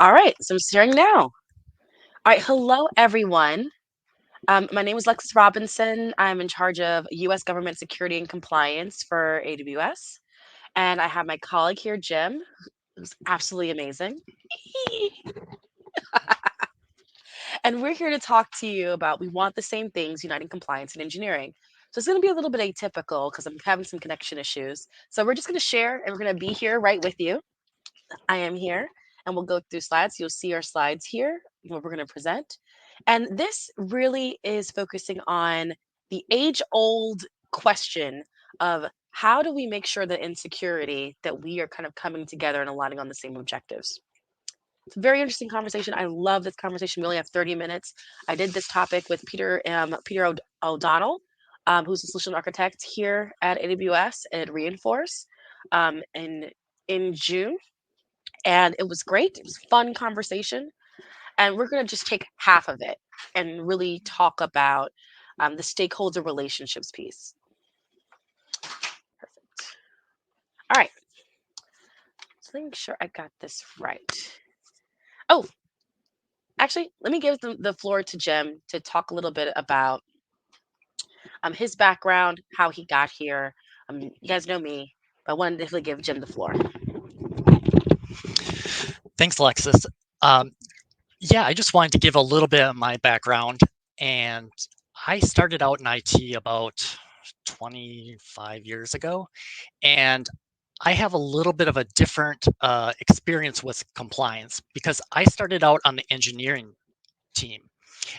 All right, so I'm sharing now. All right, hello everyone. My name is Lexus Robinson. I'm in charge of U.S. government security and compliance for AWS, and I have my colleague here, Jim, who's absolutely amazing. And we're here to talk to you about we want the same things uniting compliance and engineering. So it's going to be a little bit atypical because I'm having some connection issues. So we're just going to share and we're going to be here right with you. I am here and we'll go through slides. You'll see our slides here, what we're going to present. And this really is focusing on the age old question of how do we make sure that in security that we are kind of coming together and aligning on the same objectives. It's a very interesting conversation. I love this conversation. We only have 30 minutes. I did this topic with Peter O'Donnell, who's a solution architect here at AWS at Reinforce in June, and it was great. It was a fun conversation, and we're going to just take half of it and really talk about the stakeholder relationships piece. Perfect. All right, so make sure I got this right. Oh, actually, let me give the floor to Jim to talk a little bit about his background, how he got here. You guys know me, but I wanted to definitely give Jim the floor. Thanks, Alexis. Um, yeah, I just wanted to give a little bit of my background. And I started out in IT about 25 years ago. And I have a little bit of a different experience with compliance because I started out on the engineering team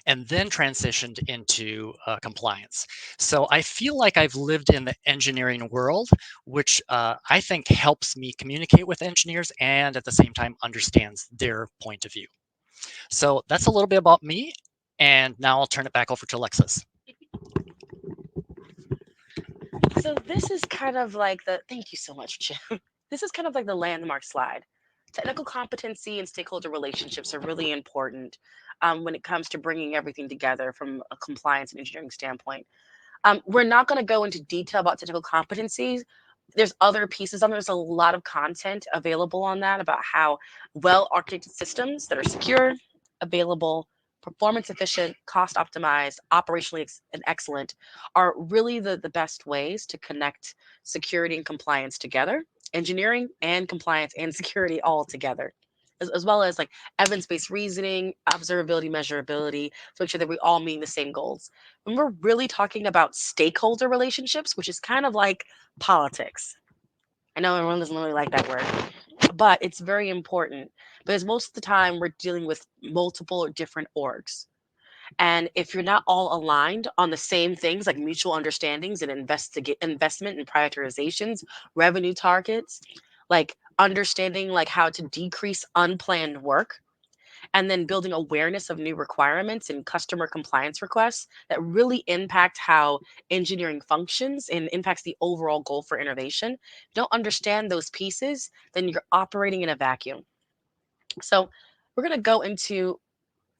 and then transitioned into compliance. So I feel like I've lived in the engineering world, which I think helps me communicate with engineers and at the same time understands their point of view. So that's a little bit about me. And now I'll turn it back over to Alexis. So this is kind of like the thank you so much, Jim. This is kind of like the landmark slide. Technical competency and stakeholder relationships are really important when it comes to bringing everything together from a compliance and engineering standpoint. We're not going to go into detail about technical competencies. There's other pieces on there. There's a lot of content available on that about how well architected systems that are secure, available, performance efficient, cost optimized, operationally and excellent are really the best ways to connect security and compliance together, engineering and compliance and security all together. As well as like evidence-based reasoning, observability, measurability, to make sure that we all mean the same goals. When we're really talking about stakeholder relationships, which is kind of like politics. I know everyone doesn't really like that word, but it's very important because most of the time we're dealing with multiple or different orgs. And if you're not all aligned on the same things like mutual understandings and investment and prioritizations, revenue targets, like understanding like how to decrease unplanned work, and then building awareness of new requirements and customer compliance requests that really impact how engineering functions and impacts the overall goal for innovation. If you don't understand those pieces, then you're operating in a vacuum. So we're going to go into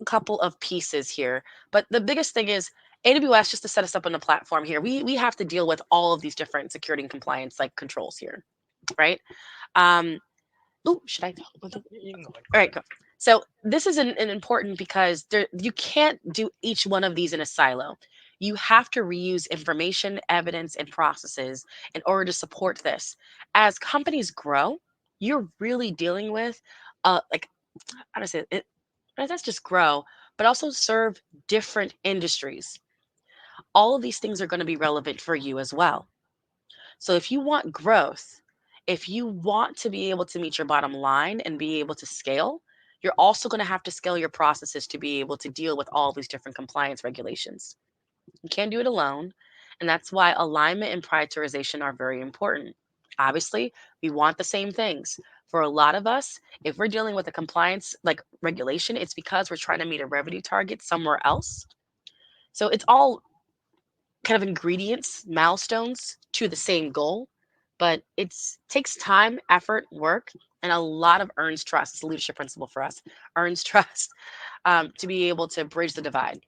a couple of pieces here, but the biggest thing is AWS, just to set us up on the platform here, we have to deal with all of these different security and compliance like controls here, right? um oh, should I You can go ahead. all right, go. So this is an important because you can't do each one of these in a silo. You have to reuse information, evidence, and processes in order to support this. As companies grow, you're really dealing with, like, how do I say it? Not just grow, but also serve different industries. All of these things are going to be relevant for you as well. So if you want growth, if you want to be able to meet your bottom line and be able to scale, you're also going to have to scale your processes to be able to deal with all these different compliance regulations. You can't do it alone. And that's why alignment and prioritization are very important. Obviously, we want the same things. For a lot of us, if we're dealing with a compliance like regulation, it's because we're trying to meet a revenue target somewhere else. So it's all kind of ingredients, milestones to the same goal, but it's takes time, effort, work, and a lot of earns trust. It's a leadership principle for us. Earns trust to be able to bridge the divide.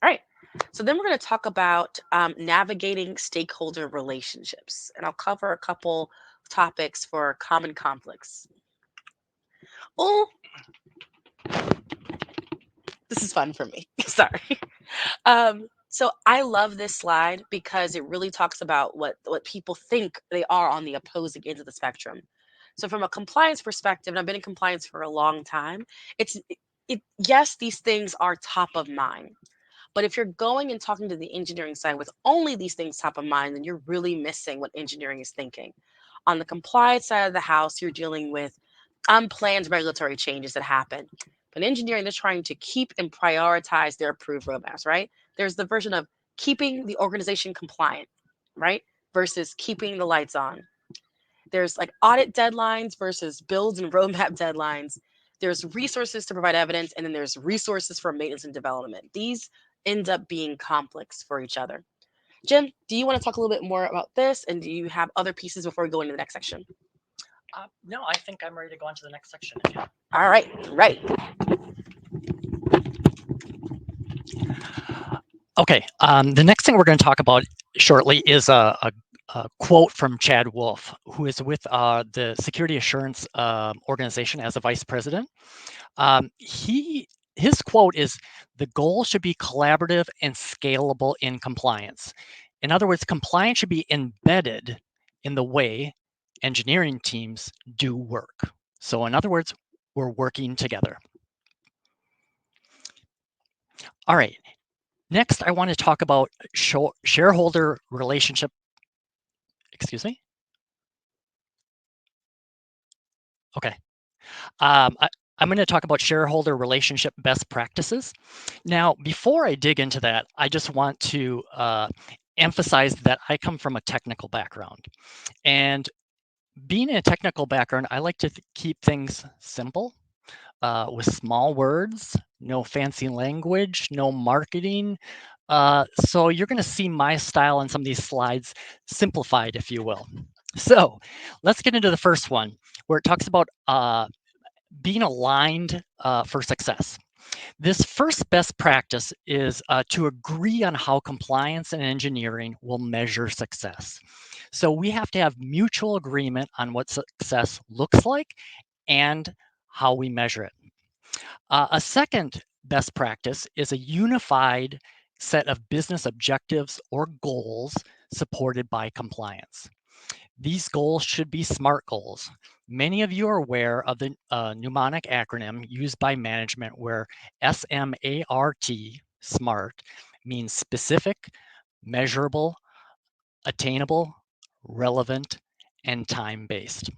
All right. So then we're going to talk about navigating stakeholder relationships, and I'll cover a couple topics for common conflicts. Oh, this is fun for me. Sorry. So I love this slide because it really talks about what people think they are on the opposing ends of the spectrum. So from a compliance perspective, and I've been in compliance for a long time, yes, these things are top of mind. But if you're going and talking to the engineering side with only these things top of mind, then you're really missing what engineering is thinking. On the compliance side of the house, you're dealing with unplanned regulatory changes that happen. But engineering, they're trying to keep and prioritize their approved roadmaps, right? There's the version of keeping the organization compliant, right? Versus keeping the lights on. There's like audit deadlines versus builds and roadmap deadlines. There's resources to provide evidence, and then there's resources for maintenance and development. These end up being conflicts for each other. Jim, do you want to talk a little bit more about this? And do you have other pieces before we go into the next section? No, I think I'm ready to go on to the next section. All right, right. Okay, the next thing we're going to talk about shortly is a quote from Chad Wolf, who is with the Security Assurance Organization as a vice president. His quote is, "The goal should be collaborative and scalable in compliance." In other words, compliance should be embedded in the way engineering teams do work. So in other words, we're working together. All right, next I want to talk about shareholder relationship. Excuse me? Okay. I'm going to talk about shareholder relationship best practices. Now, before I dig into that, I just want to emphasize that I come from a technical background. And being in a technical background, I like to keep things simple with small words, no fancy language, no marketing. So you're going to see my style on some of these slides simplified, if you will. So let's get into the first one where it talks about being aligned for success. This first best practice is to agree on how compliance and engineering will measure success. So we have to have mutual agreement on what success looks like and how we measure it. A second best practice is a unified set of business objectives or goals supported by compliance. These goals should be SMART goals. Many of you are aware of the mnemonic acronym used by management where SMART, SMART, means specific, measurable, attainable, relevant, and time-based.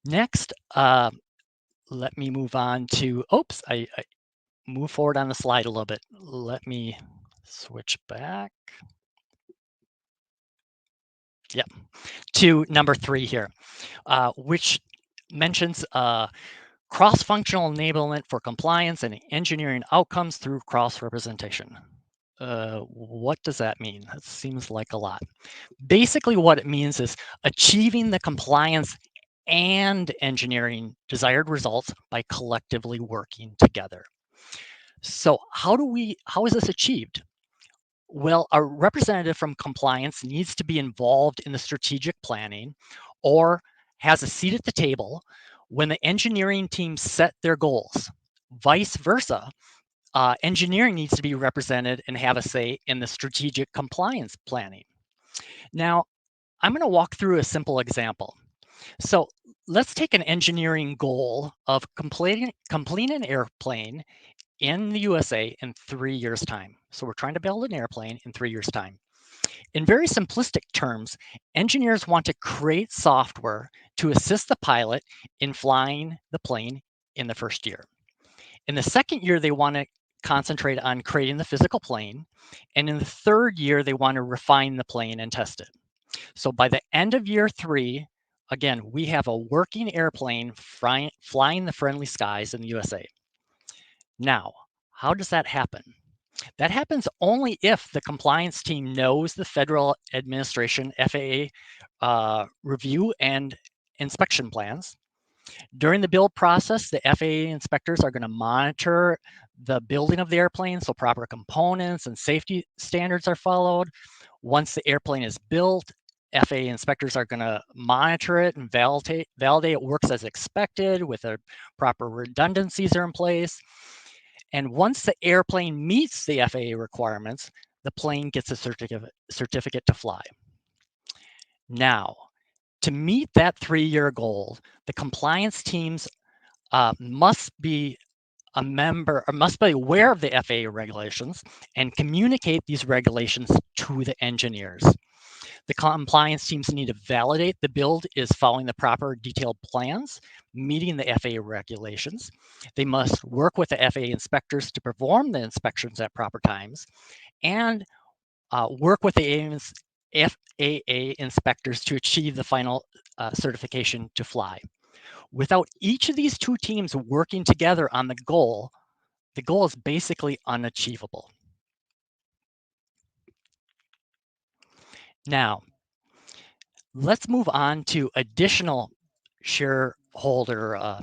Next, let me move on to, oops, I move forward on the slide a little bit. Let me switch back. Yep, to number 3 here, which mentions cross-functional enablement for compliance and engineering outcomes through cross-representation. What does that mean? That seems like a lot. Basically, what it means is achieving the compliance and engineering desired results by collectively working together. So how is this achieved? Well, a representative from compliance needs to be involved in the strategic planning or has a seat at the table when the engineering team set their goals. Vice versa, engineering needs to be represented and have a say in the strategic compliance planning. Now, I'm going to walk through a simple example. So let's take an engineering goal of completing an airplane in the USA in 3 years' time. So we're trying to build an airplane in 3 years' time. In very simplistic terms, engineers want to create software to assist the pilot in flying the plane in the first year. In the second year, they want to concentrate on creating the physical plane. And in the third year, they want to refine the plane and test it. So by the end of year 3, again, we have a working airplane flying the friendly skies in the USA. Now, how does that happen? That happens only if the compliance team knows the Federal Administration FAA review and inspection plans. During the build process, the FAA inspectors are going to monitor the building of the airplane so proper components and safety standards are followed. Once the airplane is built, FAA inspectors are going to monitor it and validate it works as expected with the proper redundancies are in place. And once the airplane meets the FAA requirements, the plane gets a certificate to fly. Now, to meet that 3-year goal, the compliance teams must be a member or must be aware of the FAA regulations and communicate these regulations to the engineers. The compliance teams need to validate the build is following the proper detailed plans, meeting the FAA regulations. They must work with the FAA inspectors to perform the inspections at proper times and work with the FAA inspectors to achieve the final certification to fly. Without each of these two teams working together on the goal is basically unachievable. Now, let's move on to additional shareholder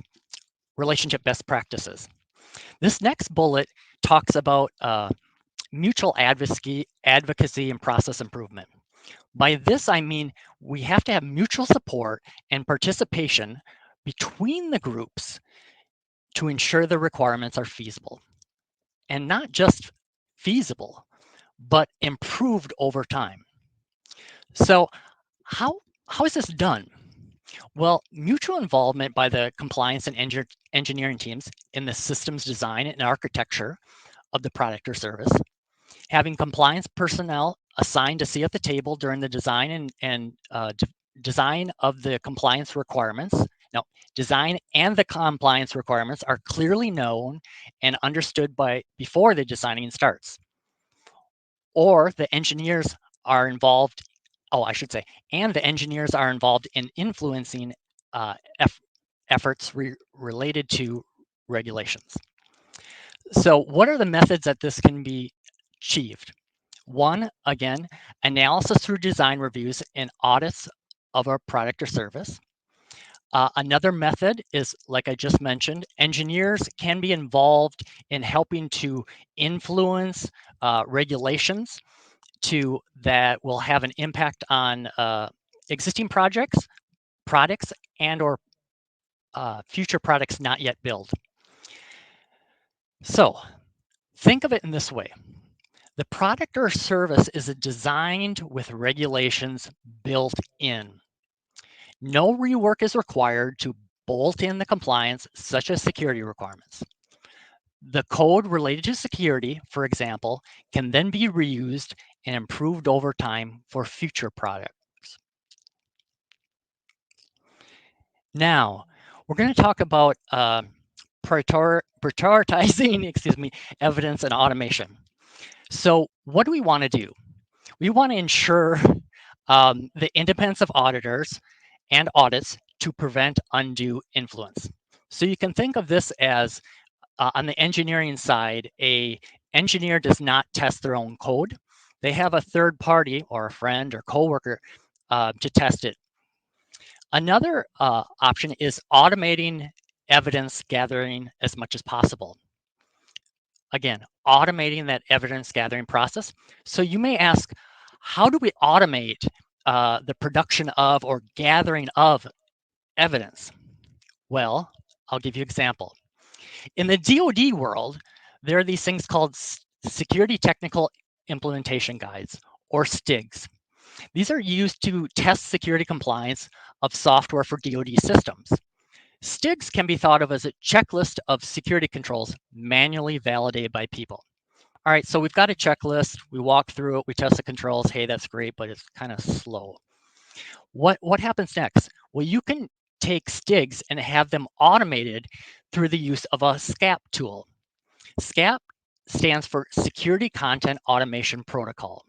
relationship best practices. This next bullet talks about mutual advocacy and process improvement. By this, I mean we have to have mutual support and participation between the groups to ensure the requirements are feasible. And not just feasible, but improved over time. So how, how is this done? Well, mutual involvement by the compliance and engineering teams in the systems design and architecture of the product or service, having compliance personnel assigned to sit at the table during the design and design of the compliance requirements. Now, design and the compliance requirements are clearly known and understood by before the designing starts. Or the engineers are involved, oh, I should say, and the engineers are involved in influencing uh, efforts related to regulations. So what are the methods that this can be achieved? One, again, analysis through design reviews and audits of our product or service. Another method is, like I just mentioned, engineers can be involved in helping to influence regulations that will have an impact on existing products, and or future products not yet built. So think of it in this way. The product or service is designed with regulations built in. No rework is required to bolt in the compliance, such as security requirements. The code related to security, for example, can then be reused and improved over time for future products. Now, we're going to talk about prioritizing, excuse me, evidence and automation. So what do we want to do? We want to ensure the independence of auditors and audits to prevent undue influence. So you can think of this as on the engineering side, a engineer does not test their own code. They have a third party or a friend or coworker to test it. Another option is automating evidence gathering as much as possible. Again, automating that evidence gathering process. So you may ask, how do we automate the production of or gathering of evidence? Well, I'll give you an example. In the DoD world, there are these things called Security Technical Implementation Guides, or STIGs. These are used to test security compliance of software for DoD systems. STIGs can be thought of as a checklist of security controls manually validated by people. All right, so we've got a checklist. We walk through it. We test the controls. Hey, that's great, but it's kind of slow. What happens next? Well, you can take STIGs and have them automated through the use of a SCAP tool. SCAP stands for Security Content Automation Protocol.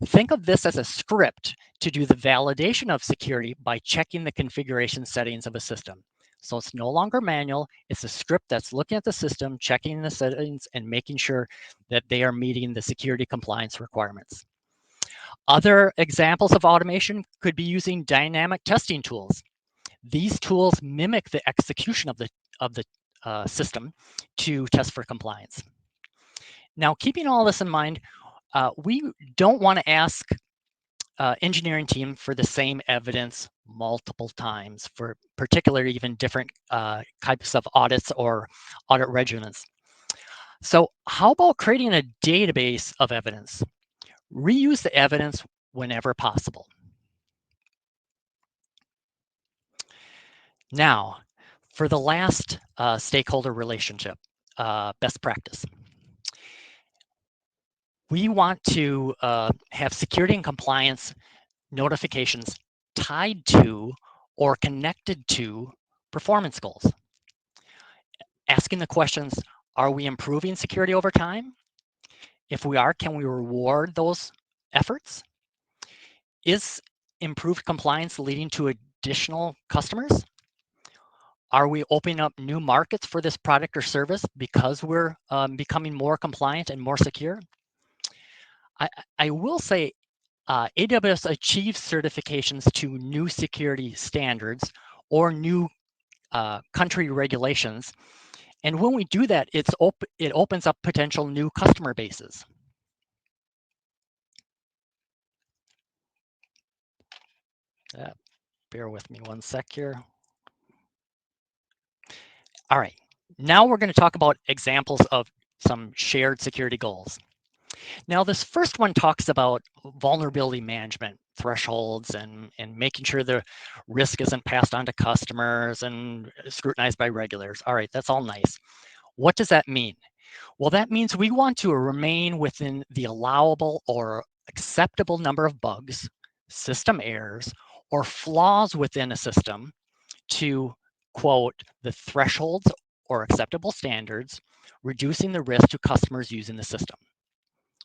Think of this as a script to do the validation of security by checking the configuration settings of a system. So it's no longer manual. It's a script that's looking at the system, checking the settings, and making sure that they are meeting the security compliance requirements. Other examples of automation could be using dynamic testing tools. These tools mimic the execution of the system to test for compliance. Now, keeping all this in mind, we don't want to ask engineering team for the same evidence multiple times for particularly even different types of audits or audit regimens. So how about creating a database of evidence? Reuse the evidence whenever possible. Now, for the last stakeholder relationship, best practice. We want to have security and compliance notifications tied to or connected to performance goals. Asking the questions, are we improving security over time? If we are, can we reward those efforts? Is improved compliance leading to additional customers? Are we opening up new markets for this product or service because we're becoming more compliant and more secure? I, I will say AWS achieves certifications to new security standards or new country regulations. And when we do that, it opens up potential new customer bases. Bear with me one sec here. All right, now we're going to talk about examples of some shared security goals. Now, this first one talks about vulnerability management thresholds and making sure the risk isn't passed on to customers and scrutinized by regulators. All right, that's all nice. What does that mean? Well, that means we want to remain within the allowable or acceptable number of bugs, system errors, or flaws within a system to, quote, the thresholds or acceptable standards, reducing the risk to customers using the system.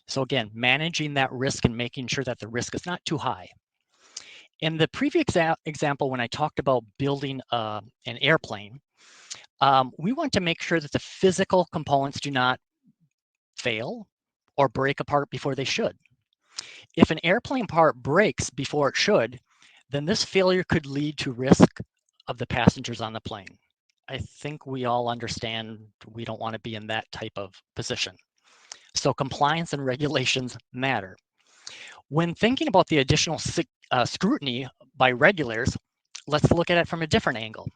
So again, managing that risk and making sure that the risk is not too high. In the previous example, when I talked about building an airplane, we want to make sure that the physical components do not fail or break apart before they should. If an airplane part breaks before it should, then this failure could lead to risk of the passengers on the plane. I think we all understand we don't want to be in that type of position. So compliance and regulations matter. When thinking about the additional scrutiny by regulators, let's look at it from a different angle.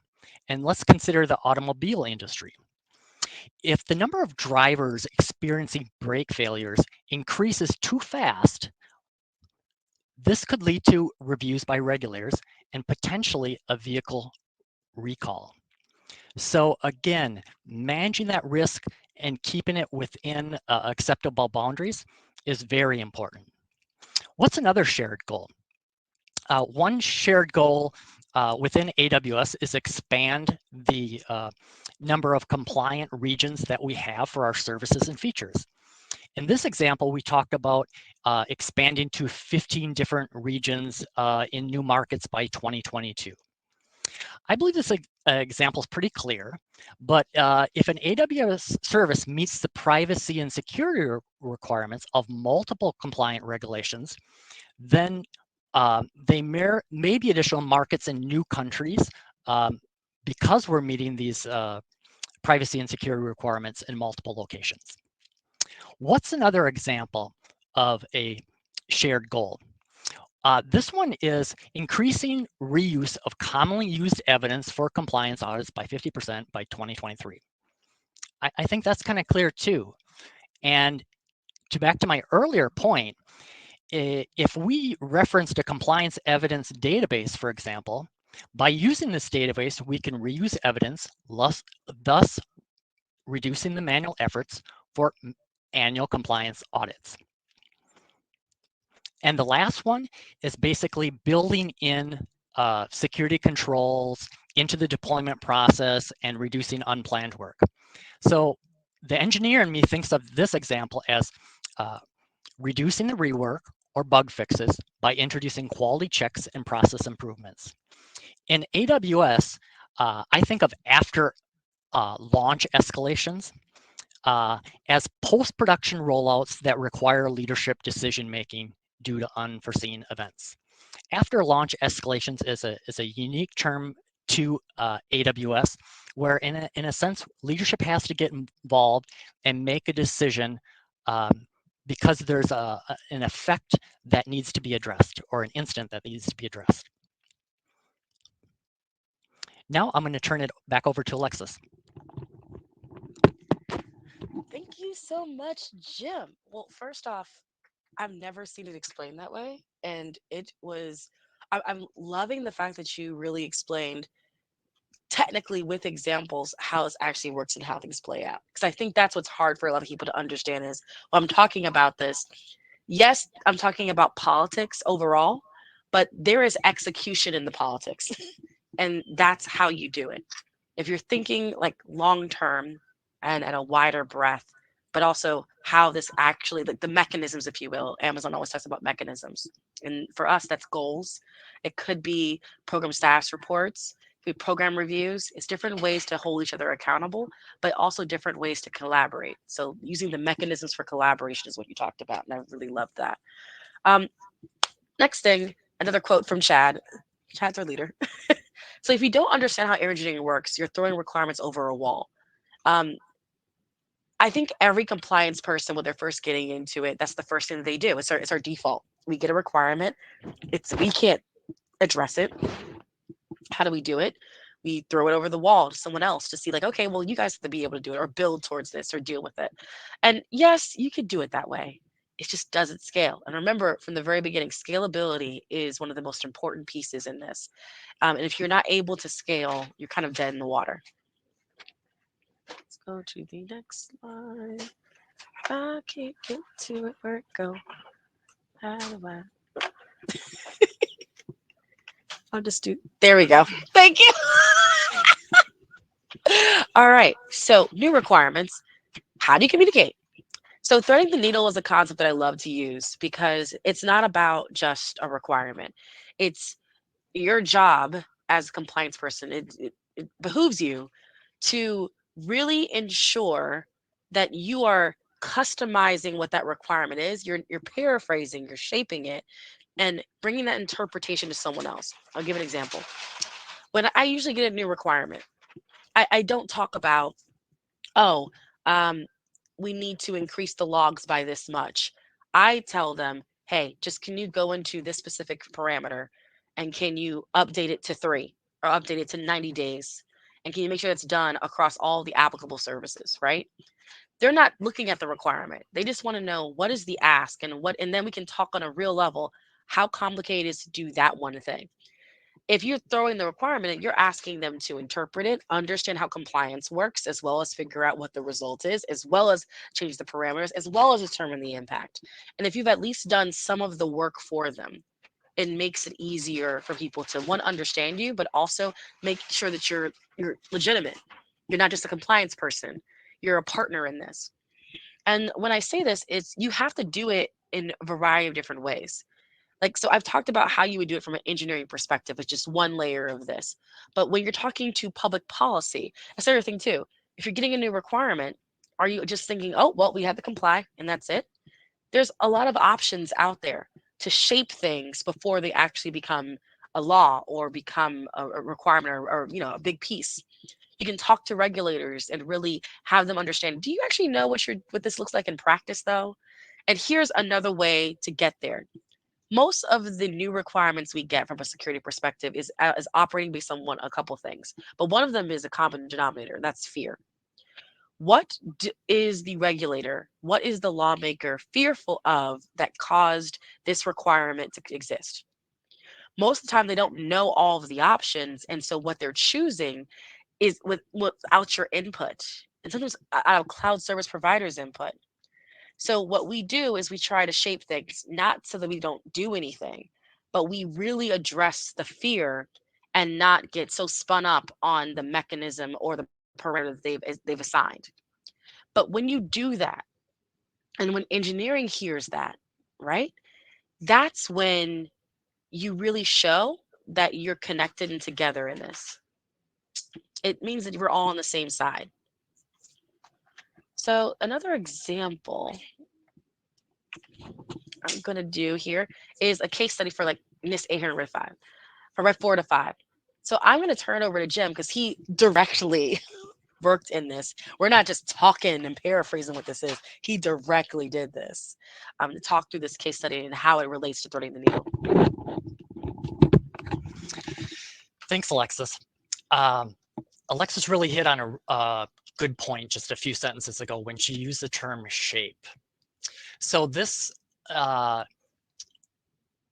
And let's consider the automobile industry. If the number of drivers experiencing brake failures increases too fast, this could lead to reviews by regulators and potentially a vehicle recall. So again, managing that risk and keeping it within acceptable boundaries is very important. What's another shared goal? One shared goal within AWS is expand the number of compliant regions that we have for our services and features. In this example, we talked about expanding to 15 different regions in new markets by 2022. I believe this example is pretty clear, but if an AWS service meets the privacy and security requirements of multiple compliant regulations, then they may be additional markets in new countries because we're meeting these privacy and security requirements in multiple locations. What's another example of a shared goal? This one is increasing reuse of commonly used evidence for compliance audits by 50% by 2023. I think that's kind of clear too. And back to my earlier point, if we referenced a compliance evidence database, for example, by using this database, we can reuse evidence, thus reducing the manual efforts for annual compliance audits. And the last one is basically building in security controls into the deployment process and reducing unplanned work. So the engineer in me thinks of this example as reducing the rework or bug fixes by introducing quality checks and process improvements. In AWS, I think of after launch escalations as post-production rollouts that require leadership decision-making due to unforeseen events. After launch escalations is a unique term to AWS, where in a sense, leadership has to get involved and make a decision because there's an effect that needs to be addressed or an incident that needs to be addressed. Now I'm going to turn it back over to Alexis. Thank you so much, Jim. Well, first off, I've never seen it explained that way. And it was, I'm loving the fact that you really explained technically with examples how this actually works and how things play out. Because I think that's what's hard for a lot of people to understand is when I'm talking about this, yes, I'm talking about politics overall, but there is execution in the politics. And that's how you do it. If you're thinking like long term and at a wider breadth, but also how this actually, like the mechanisms, if you will, Amazon always talks about mechanisms. And for us, that's goals. It could be program status reports, it could be program reviews. It's different ways to hold each other accountable, but also different ways to collaborate. So using the mechanisms for collaboration is what you talked about. And I really love that. Um, Next thing, another quote from Chad. Chad's our leader. So if you don't understand how air engineering works, you're throwing requirements over a wall. Um, I think every compliance person, when they're first getting into it, that's the first thing that they do. It's our default. We get a requirement. We can't address it. How do we do it? We throw it over the wall to someone else to see, like, okay, well, you guys have to be able to do it or build towards this or deal with it. And yes, you could do it that way. It just doesn't scale. And remember from the very beginning, scalability is one of the most important pieces in this. And if you're not able to scale, you're kind of dead in the water. Let's go to the next slide. I can't get to it. Where it go? How do I? I'll just do. There we go. Thank you. All right. So new requirements. How do you communicate? So threading the needle is a concept that I love to use because it's not about just a requirement. It's your job as a compliance person. It behooves you to really ensure that you are customizing what that requirement is. You're paraphrasing, you're shaping it, and bringing that interpretation to someone else. I'll give an example. When I usually get a new requirement, I don't talk about, oh, um, we need to increase the logs by this much. I tell them, hey, just can you go into this specific parameter and can you update it to 3 or update it to 90 days? And can you make sure that's done across all the applicable services, right? They're not looking at the requirement. They just want to know what is the ask and then we can talk on a real level how complicated it is to do that one thing. If you're throwing the requirement in, you're asking them to interpret it, understand how compliance works, as well as figure out what the result is, as well as change the parameters, as well as determine the impact. And if you've at least done some of the work for them, it makes it easier for people to one understand you, but also make sure that you're legitimate. You're not just a compliance person. You're a partner in this. And when I say this, it's you have to do it in a variety of different ways. Like, so I've talked about how you would do it from an engineering perspective. It's just one layer of this. But when you're talking to public policy, that's the other thing too. If you're getting a new requirement, are you just thinking, oh, well, we have to comply and that's it? There's a lot of options out there to shape things before they actually become a law or become a requirement or a big piece. You can talk to regulators and really have them understand, do you actually know what this looks like in practice though? And here's another way to get there. Most of the new requirements we get from a security perspective is operating based on a couple things, but one of them is a common denominator. That's fear. Is the regulator? What is the lawmaker fearful of that caused this requirement to exist? Most of the time, they don't know all of the options, and so what they're choosing is without your input, and sometimes out of cloud service providers' input. So what we do is we try to shape things not so that we don't do anything, but we really address the fear and not get so spun up on the mechanism or the parameter that they've assigned. But when you do that, and when engineering hears that, right? That's when you really show that you're connected and together in this. It means that we're all on the same side. So another example I'm going to do here is a case study for like NIST 805 for Red 4 to 5. So I'm going to turn it over to Jim because he directly worked in this. We're not just talking and paraphrasing what this is. He directly did this to talk through this case study and how it relates to threading the needle. Thanks, Alexis. Um, Alexis really hit on a good point just a few sentences ago when she used the term shape. So this uh,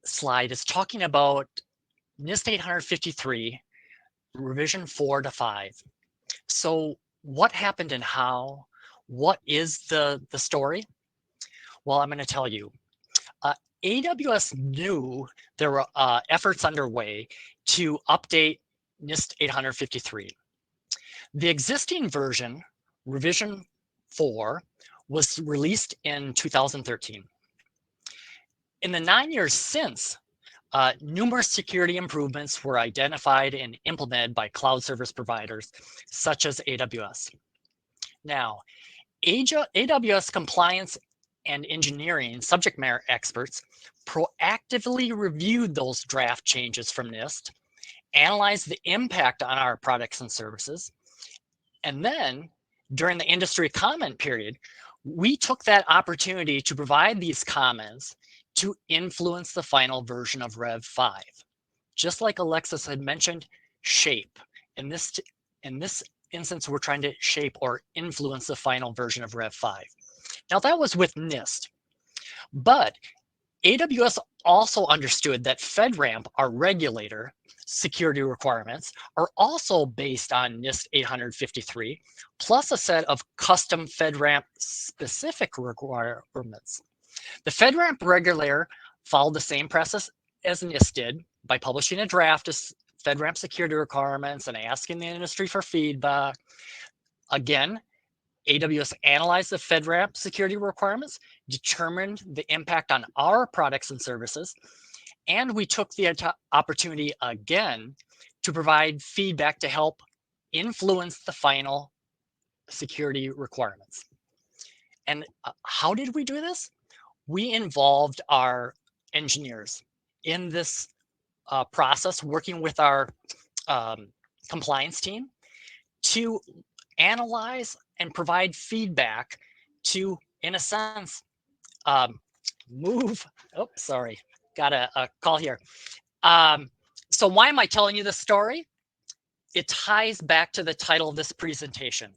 slide is talking about NIST 853, revision 4 to 5. So what happened and how? What is the story? Well, I'm going to tell you. Uh, AWS knew there were efforts underway to update NIST 853. The existing version, revision 4, was released in 2013. In the 9 years since, numerous security improvements were identified and implemented by cloud service providers such as AWS. Now, AWS compliance and engineering subject matter experts proactively reviewed those draft changes from NIST, analyzed the impact on our products and services, and then during the industry comment period, we took that opportunity to provide these comments to influence the final version of Rev 5. Just like Alexis had mentioned, shape. In this instance, we're trying to shape or influence the final version of Rev 5. Now that was with NIST, but AWS also understood that FedRAMP, our regulator security requirements, are also based on NIST 853, plus a set of custom FedRAMP specific requirements. The FedRAMP regulator followed the same process as NIST did by publishing a draft of FedRAMP security requirements and asking the industry for feedback. Again, AWS analyzed the FedRAMP security requirements, determined the impact on our products and services, and we took the opportunity again to provide feedback to help influence the final security requirements. And how did we do this? We involved our engineers in this process, working with our um, compliance team to analyze and provide feedback to, in a sense, um, move. Oh, sorry, got a call here. Um, so why am I telling you this story? It ties back to the title of this presentation.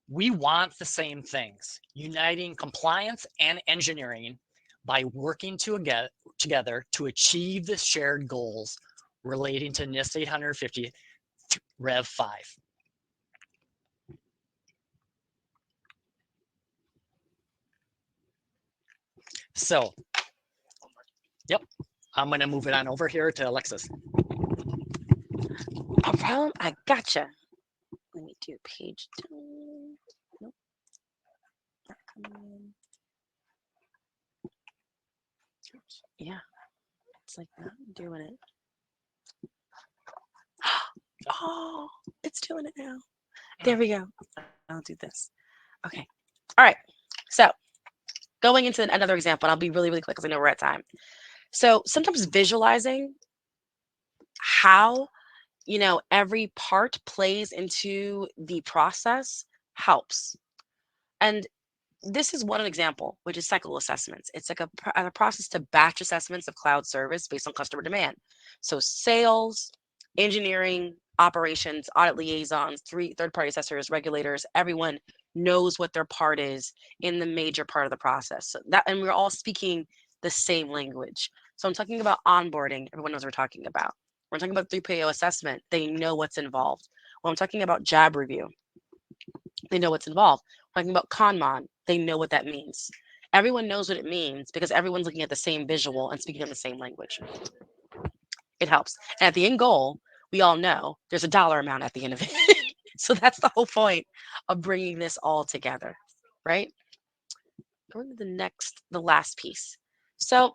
We want the same things, uniting compliance and engineering by working together to achieve the shared goals relating to NIST 850 Rev 5. So, yep, I'm going to move it on over here to Alexis. No problem. I gotcha. Let me do page 2. Nope, not coming in. Oops. Yeah, it's like not doing it. Oh, it's doing it now. There we go. I'll do this. Okay. All right. So going into another example, and I'll be really, really quick because I know we're at time. So sometimes visualizing how every part plays into the process helps. And this is one example, which is cycle assessments. It's like a process to batch assessments of cloud service based on customer demand. So sales, engineering, operations, audit liaisons, third-party assessors, regulators, everyone knows what their part is in the major part of the process. So that, and we're all speaking the same language. So I'm talking about onboarding. Everyone knows what we're talking about. We're talking about 3PO assessment. They know what's involved. When I'm talking about job review, they know what's involved. Talking about Kanban, they know what that means. Everyone knows what it means because everyone's looking at the same visual and speaking on the same language. It helps. And at the end goal, we all know there's a dollar amount at the end of it. So that's the whole point of bringing this all together, right? Going to the last piece. So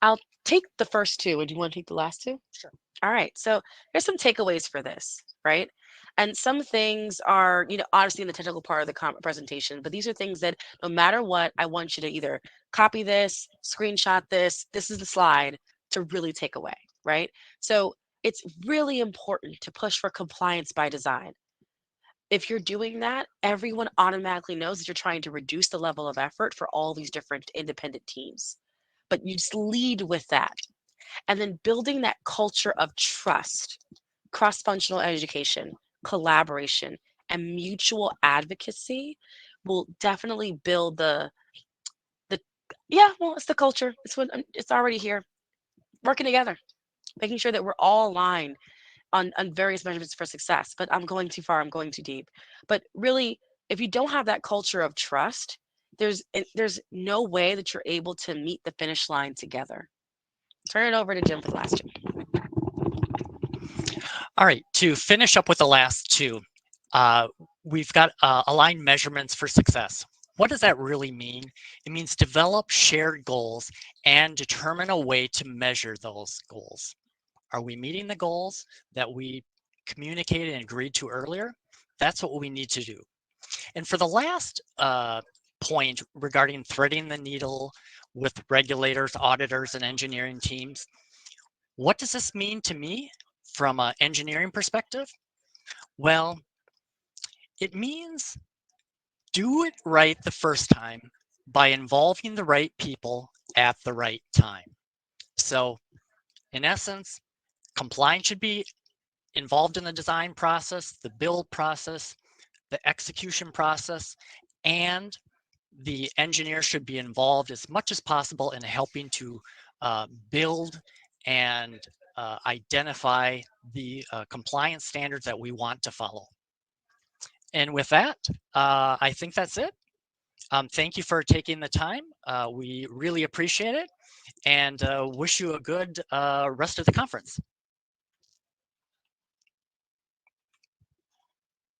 I'll take the first two. And do you want to take the last two? Sure. All right. So here's some takeaways for this, right? And some things are, obviously in the technical part of the presentation, but these are things that no matter what, I want you to either copy this, screenshot this. This is the slide to really take away, right? So it's really important to push for compliance by design. If you're doing that, everyone automatically knows that you're trying to reduce the level of effort for all these different independent teams. But you just lead with that. And then building that culture of trust, cross functional education, collaboration, and mutual advocacy will definitely build the yeah, well, it's the culture. It's already here. Working together, making sure that we're all aligned on various measurements for success. But I'm going too far, I'm going too deep. But really, if you don't have that culture of trust, there's no way that you're able to meet the finish line together. Turn it over to Jim for the last two. All right, to finish up with the last two, uh, we've got aligned measurements for success. What does that really mean? It means develop shared goals and determine a way to measure those goals. Are we meeting the goals that we communicated and agreed to earlier? That's what we need to do. And for the last point regarding threading the needle with regulators, auditors, and engineering teams, what does this mean to me from an engineering perspective? Well, it means do it right the first time by involving the right people at the right time. So, in essence, compliance should be involved in the design process, the build process, the execution process, and the engineer should be involved as much as possible in helping to build and identify the compliance standards that we want to follow. And with that, I think that's it. Thank you for taking the time. We really appreciate it and wish you a good rest of the conference.